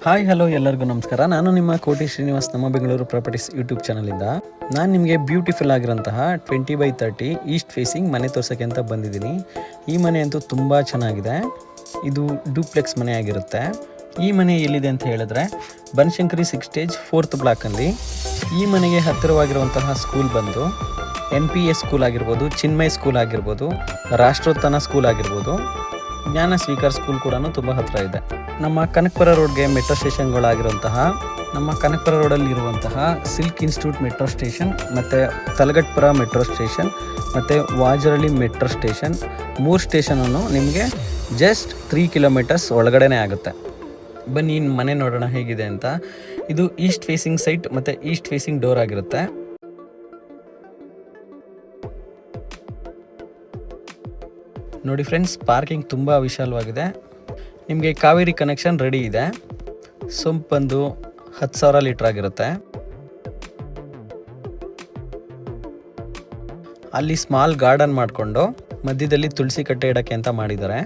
Hi hello ಎಲ್ಲರಿಗೂ ನಮಸ್ಕಾರ. ನಾನು ನಿಮ್ಮ ಕೋಟಿ ಶ್ರೀನಿವಾಸ್, ನಮ್ಮ ಬೆಂಗಳೂರು ಪ್ರಾಪರ್ಟೀಸ್ ಯೂಟ್ಯೂಬ್ ಚಾನಲಿಂದ ನಾನು ನಿಮಗೆ ಬ್ಯೂಟಿಫುಲ್ ಆಗಿರೋಂತಹ 20/30 ಈಸ್ಟ್ ಫೇಸಿಂಗ್ ಮನೆ ತೋರ್ಸೋಕ್ಕೆ ಅಂತ ಬಂದಿದ್ದೀನಿ. ಈ ಮನೆ ಅಂತೂ ತುಂಬ ಚೆನ್ನಾಗಿದೆ. ಇದು ಡೂಪ್ಲೆಕ್ಸ್ ಮನೆ ಆಗಿರುತ್ತೆ. ಈ ಮನೆ ಎಲ್ಲಿದೆ ಅಂತ ಹೇಳಿದ್ರೆ ಬನಶಂಕರಿ 6 ಸ್ಟೇಜ್ 4th ಬ್ಲಾಕಲ್ಲಿ. ಈ ಮನೆಗೆ ಹತ್ತಿರವಾಗಿರುವಂತಹ ಸ್ಕೂಲ್ ಬಂದು NPS ಸ್ಕೂಲ್ ಆಗಿರ್ಬೋದು, ಚಿನ್ಮಯ್ ಸ್ಕೂಲ್ ಆಗಿರ್ಬೋದು, ರಾಷ್ಟ್ರೋತ್ಥಾನ ಸ್ಕೂಲ್ ಆಗಿರ್ಬೋದು, ಜ್ಞಾನ ಸ್ವೀಕಾರ್ ಸ್ಕೂಲ್ ಕೂಡ ತುಂಬ ಹತ್ತಿರ ಇದೆ. ನಮ್ಮ ಕನಕಪುರ ರೋಡ್ಗೆ ಮೆಟ್ರೋ ಸ್ಟೇಷನ್ಗಳಾಗಿರುವಂತಹ ನಮ್ಮ ಕನಕಪುರ ರೋಡಲ್ಲಿ ಇರುವಂತಹ ಸಿಲ್ಕ್ ಇನ್ಸ್ಟಿಟ್ಯೂಟ್ ಮೆಟ್ರೋ ಸ್ಟೇಷನ್, ಮತ್ತು ತಲಗಟ್ಪುರ ಮೆಟ್ರೋ ಸ್ಟೇಷನ್, ಮತ್ತು ವಾಜರಳ್ಳಿ ಮೆಟ್ರೋ ಸ್ಟೇಷನ್, 3 ಸ್ಟೇಷನನ್ನು ನಿಮಗೆ ಜಸ್ಟ್ 3 ಕಿಲೋಮೀಟರ್ಸ್ ಒಳಗಡೆನೇ ಆಗುತ್ತೆ. ಬನ್ನಿ ಮನೆ ನೋಡೋಣ ಹೇಗಿದೆ ಅಂತ. ಇದು ಈಸ್ಟ್ ಫೇಸಿಂಗ್ ಸೈಟ್ ಮತ್ತು ಈಸ್ಟ್ ಫೇಸಿಂಗ್ ಡೋರ್ ಆಗಿರುತ್ತೆ. ನೋಡಿ ಫ್ರೆಂಡ್ಸ್, ಪಾರ್ಕಿಂಗ್ ತುಂಬ ವಿಶಾಲವಾಗಿದೆ. ನಿಮಗೆ ಕಾವೇರಿ ಕನೆಕ್ಷನ್ ರೆಡಿ ಇದೆ. ಸೊಂಪು ಬಂದು 10,000 ಲೀಟ್ರ್ ಆಗಿರುತ್ತೆ. ಅಲ್ಲಿ ಸ್ಮಾಲ್ ಗಾರ್ಡನ್ ಮಾಡಿಕೊಂಡು ಮಧ್ಯದಲ್ಲಿ ತುಳಸಿ ಕಟ್ಟೆ ಇಡೋಕ್ಕೆ ಅಂತ ಮಾಡಿದ್ದಾರೆ.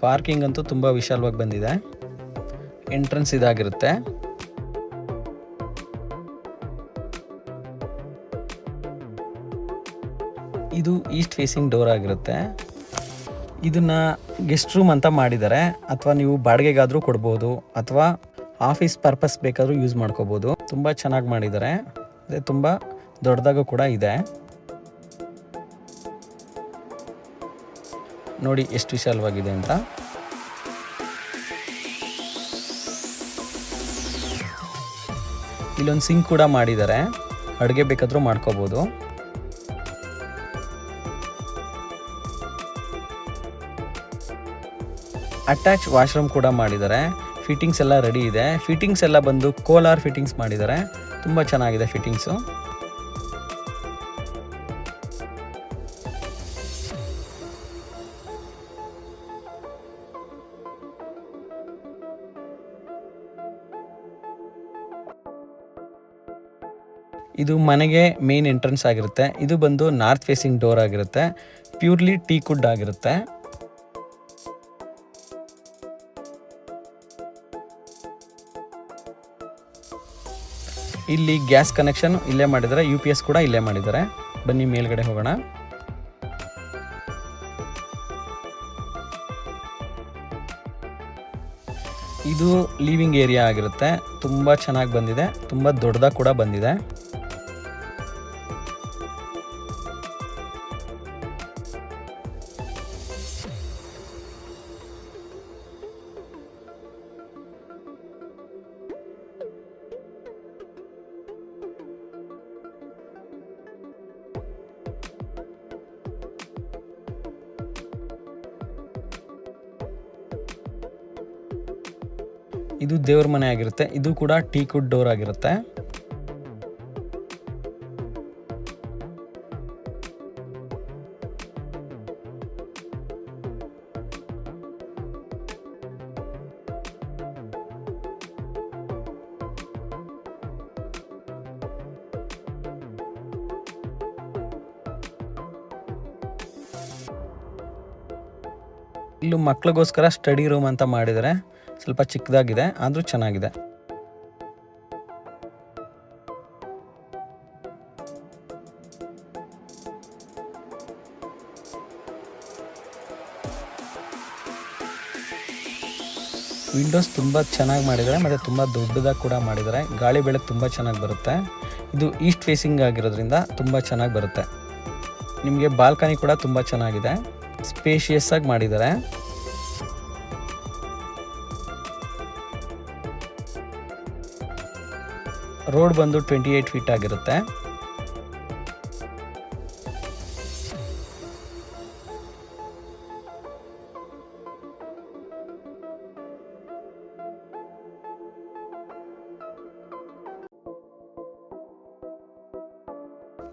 ಪಾರ್ಕಿಂಗ್ ಅಂತೂ ತುಂಬ ವಿಶಾಲವಾಗಿ ಬಂದಿದೆ. ಎಂಟ್ರೆನ್ಸ್ ಇದಾಗಿರುತ್ತೆ. ಇದು ಈಸ್ಟ್ ಫೇಸಿಂಗ್ ಡೋರ್ ಆಗಿರುತ್ತೆ. ಇದನ್ನು ಗೆಸ್ಟ್ ರೂಮ್ ಅಂತ ಮಾಡಿದ್ದಾರೆ, ಅಥವಾ ನೀವು ಬಾಡಿಗೆಗಾದರೂ ಕೊಡ್ಬೋದು, ಅಥವಾ ಆಫೀಸ್ ಪರ್ಪಸ್ ಬೇಕಾದರೂ ಯೂಸ್ ಮಾಡ್ಕೋಬೋದು. ತುಂಬ ಚೆನ್ನಾಗಿ ಮಾಡಿದ್ದಾರೆ. ಅದೇ ತುಂಬ ದೊಡ್ಡದಾಗೂ ಕೂಡ ಇದೆ. ನೋಡಿ ಎಷ್ಟು ವಿಶಾಲವಾಗಿದೆ ಅಂತ. ಇಲ್ಲೊಂದು ಸಿಂಕ್ ಕೂಡ ಮಾಡಿದ್ದಾರೆ, ಅಡುಗೆ ಬೇಕಾದರೂ ಮಾಡ್ಕೋಬೋದು. ಅಟ್ಯಾಚ್ ವಾಶ್ರೂಮ್ ಕೂಡ ಮಾಡಿದ್ದಾರೆ. ಫಿಟ್ಟಿಂಗ್ಸ್ ಎಲ್ಲ ರೆಡಿ ಇದೆ. ಫಿಟ್ಟಿಂಗ್ಸ್ ಎಲ್ಲ ಬಂದು ಕೋಲಾರ್ ಫಿಟ್ಟಿಂಗ್ಸ್ ಮಾಡಿದ್ದಾರೆ. ತುಂಬ ಚೆನ್ನಾಗಿದೆ ಫಿಟ್ಟಿಂಗ್ಸು. ಇದು ಮನೆಗೆ ಮೇನ್ ಎಂಟ್ರೆನ್ಸ್ ಆಗಿರುತ್ತೆ. ಇದು ಬಂದು ನಾರ್ತ್ ಫೇಸಿಂಗ್ ಡೋರ್ ಆಗಿರುತ್ತೆ. ಪ್ಯೂರ್ಲಿ ಟೀಕ್ ವುಡ್ ಆಗಿರುತ್ತೆ. ಇಲ್ಲಿ ಗ್ಯಾಸ್ ಕನೆಕ್ಷನ್ ಇಲ್ಲೇ ಮಾಡಿದ್ದಾರೆ, UPS ಕೂಡ ಇಲ್ಲೇ ಮಾಡಿದ್ದಾರೆ. ಬನ್ನಿ ಮೇಲ್ಗಡೆ ಹೋಗೋಣ. ಇದು ಲಿವಿಂಗ್ ಏರಿಯಾ ಆಗಿರುತ್ತೆ. ತುಂಬ ಚೆನ್ನಾಗಿ ಬಂದಿದೆ, ತುಂಬ ದೊಡ್ಡದಾಗಿ ಕೂಡ ಬಂದಿದೆ. ಇದು ದೇವ್ರ ಮನೆ ಆಗಿರುತ್ತೆ. ಇದು ಕೂಡ ಟೀಕ್ ವುಡ್ ಡೋರ್ ಆಗಿರುತ್ತೆ. ಇಲ್ಲೂ ಮಕ್ಳಿಗೋಸ್ಕರ ಸ್ಟಡಿ ರೂಮ್ ಅಂತ ಮಾಡಿದ್ದಾರೆ. ಸ್ವಲ್ಪ ಚಿಕ್ಕದಾಗಿದೆ, ಆದರೂ ಚೆನ್ನಾಗಿದೆ. ವಿಂಡೋಸ್ ತುಂಬ ಚೆನ್ನಾಗಿ ಮಾಡಿದ್ದಾರೆ, ಮತ್ತು ತುಂಬ ದೊಡ್ಡದಾಗಿ ಕೂಡ ಮಾಡಿದ್ದಾರೆ. ಗಾಳಿ ಬೆಳಕು ತುಂಬ ಚೆನ್ನಾಗಿ ಬರುತ್ತೆ. ಇದು ಈಸ್ಟ್ ಫೇಸಿಂಗ್ ಆಗಿರೋದ್ರಿಂದ ತುಂಬ ಚೆನ್ನಾಗಿ ಬರುತ್ತೆ. ನಿಮಗೆ ಬಾಲ್ಕನಿ ಕೂಡ ತುಂಬ ಚೆನ್ನಾಗಿದೆ, ಸ್ಪೇಷಿಯಸ್ ಆಗಿ ಮಾಡಿದ್ದಾರೆ. ರೋಡ್ ಬಂದು 28 ಫೀಟ್ ಆಗಿರುತ್ತೆ.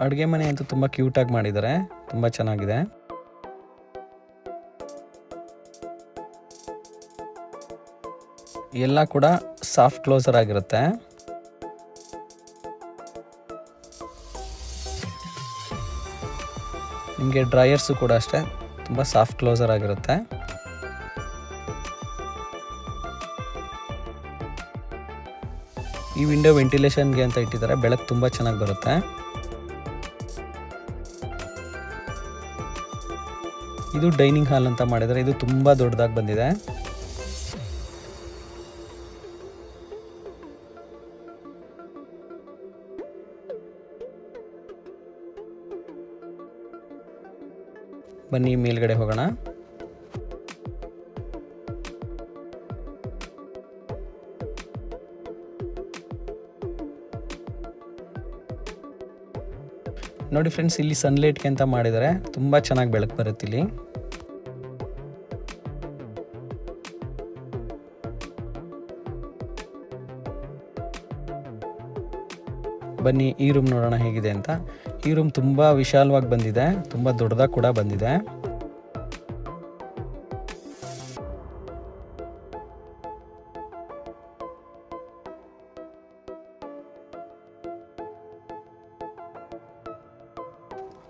ಅಡುಗೆ ಮನೆ ಅಂತೂ ತುಂಬ ಕ್ಯೂಟಾಗಿ ಮಾಡಿದ್ದಾರೆ, ತುಂಬ ಚೆನ್ನಾಗಿದೆ. ಎಲ್ಲ ಕೂಡ ಸಾಫ್ಟ್ ಕ್ಲೋಸರ್ ಆಗಿರುತ್ತೆ. ನಿಮಗೆ ಡ್ರೈಯರ್ಸು ಕೂಡ ಅಷ್ಟೇ ತುಂಬ ಸಾಫ್ಟ್ ಕ್ಲೋಸರ್ ಆಗಿರುತ್ತೆ. ಈ ವಿಂಡೋ ವೆಂಟಿಲೇಷನ್ಗೆ ಅಂತ ಇಟ್ಟಿದ್ದಾರೆ, ಬೆಳಕು ತುಂಬ ಚೆನ್ನಾಗಿ ಬರುತ್ತೆ. ಇದು ಡೈನಿಂಗ್ ಹಾಲ್ ಅಂತ ಮಾಡಿದರೆ, ಇದು ತುಂಬ ದೊಡ್ಡದಾಗಿ ಬಂದಿದೆ. ಬನ್ನಿ ಮೇಲ್ಗಡೆ ಹೋಗೋಣ. ನೋಡಿ ಫ್ರೆಂಡ್ಸ್, ಇಲ್ಲಿ ಸನ್ಲೈಟ್ಗೆ ಅಂತ ಮಾಡಿದರೆ ತುಂಬ ಚೆನ್ನಾಗಿ ಬೆಳಕು ಬರುತ್ತೆ ಇಲ್ಲಿ. ಬನ್ನಿ ಈ ರೂಮ್ ನೋಡೋಣ ಹೇಗಿದೆ ಅಂತ. ಈ ರೂಮ್ ತುಂಬ ವಿಶಾಲವಾಗಿ ಬಂದಿದೆ, ತುಂಬ ದೊಡ್ಡದಾಗಿ ಕೂಡ ಬಂದಿದೆ.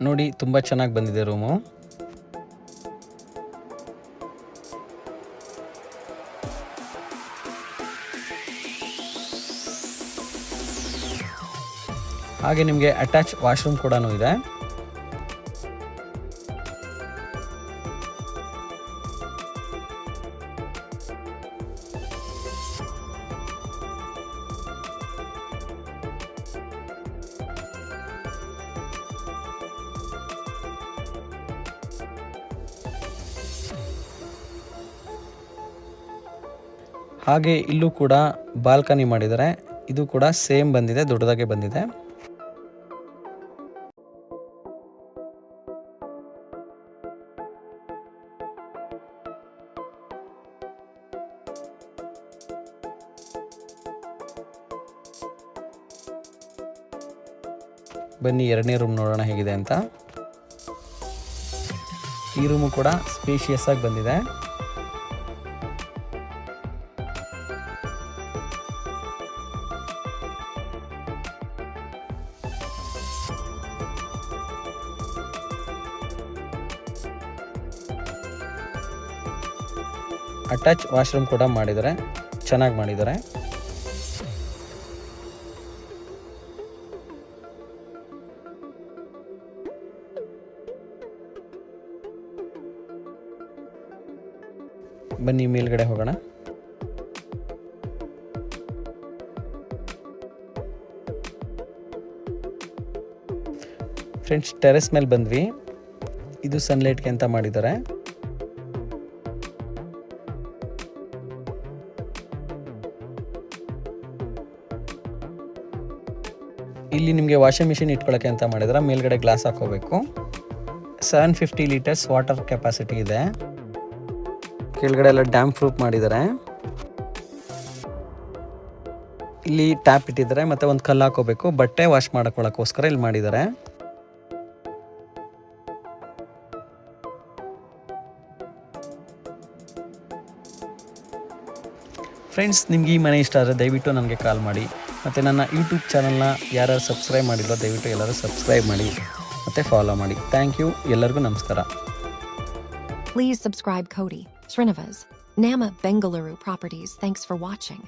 ನೋಡಿ ತುಂಬ ಚೆನ್ನಾಗಿ ಬಂದಿದೆ ರೂಮು. ಹಾಗೆ ನಿಮಗೆ ಅಟ್ಯಾಚ್ ವಾಶ್ರೂಮ್ ಕೂಡ ಇದೆ. ಹಾಗೆ ಇಲ್ಲೂ ಕೂಡ ಬಾಲ್ಕನಿ ಮಾಡಿದ್ದಾರೆ, ಇದು ಕೂಡ ಸೇಮ್ ಬಂದಿದೆ, ದೊಡ್ಡದಾಗೆ ಬಂದಿದೆ. ಬನ್ನಿ ಎರಡನೇ ರೂಮ್ ನೋಡೋಣ ಹೇಗಿದೆ ಅಂತ. ಈ ರೂಮು ಕೂಡ ಸ್ಪೇಷಿಯಸ್ ಆಗಿ ಬಂದಿದೆ. ಅಟ್ಯಾಚ್ ವಾಶ್ರೂಮ್ ಕೂಡ ಮಾಡಿದ್ದಾರೆ, ಚೆನ್ನಾಗಿ ಮಾಡಿದ್ದಾರೆ. ಬನ್ನಿ ಮೇಲ್ಗಡೆ ಹೋಗೋಣ. ಫ್ರೆಂಡ್ಸ್, ಟೆರೆಸ್ ಮೇಲೆ ಬಂದ್ವಿ. ಇದು ಸನ್ಲೈಟ್ಗೆ ಅಂತ ಮಾಡಿದ್ದಾರೆ. ಇಲ್ಲಿ ನಿಮಗೆ ವಾಷಿಂಗ್ ಮಿಷಿನ್ ಇಟ್ಕೊಳ್ಳೋಕ್ಕೆ ಅಂತ ಮಾಡಿದ್ರೆ ಮೇಲ್ಗಡೆ ಗ್ಲಾಸ್ ಹಾಕೋಬೇಕು. 750 ಲೀಟರ್ಸ್ ವಾಟರ್ ಕೆಪಾಸಿಟಿ ಇದೆ. ಕೆಳಗಡೆ ಎಲ್ಲ ಡ್ಯಾಮ್ ಪ್ರೂಫ್ ಮಾಡಿದ್ದಾರೆ. ಇಲ್ಲಿ ಟ್ಯಾಪ್ ಇಟ್ಟಿದ್ದಾರೆ, ಮತ್ತೆ ಒಂದು ಕಲ್ಲು ಹಾಕೋಬೇಕು, ಬಟ್ಟೆ ವಾಶ್ ಮಾಡ್ಕೊಳ್ಳೋಕ್ಕೋಸ್ಕರ ಇಲ್ಲಿ ಮಾಡಿದ್ದಾರೆ. ಫ್ರೆಂಡ್ಸ್, ನಿಮ್ಗೆ ಈ ಮನೆ ಇಷ್ಟ ಆದರೆ ದಯವಿಟ್ಟು ನನಗೆ ಕಾಲ್ ಮಾಡಿ. ಮತ್ತು ನನ್ನ ಯೂಟ್ಯೂಬ್ ಚಾನಲ್ನ ಯಾರು ಸಬ್ಸ್ಕ್ರೈಬ್ ಮಾಡಿಲ್ಲ ದಯವಿಟ್ಟು ಎಲ್ಲರೂ ಸಬ್ಸ್ಕ್ರೈಬ್ ಮಾಡಿ ಮತ್ತು ಫಾಲೋ ಮಾಡಿ. ಥ್ಯಾಂಕ್ ಯು, ಎಲ್ಲರಿಗೂ ನಮಸ್ಕಾರ. Please subscribe Cody Srinivas, Nama Bengaluru Properties. Thanks for watching.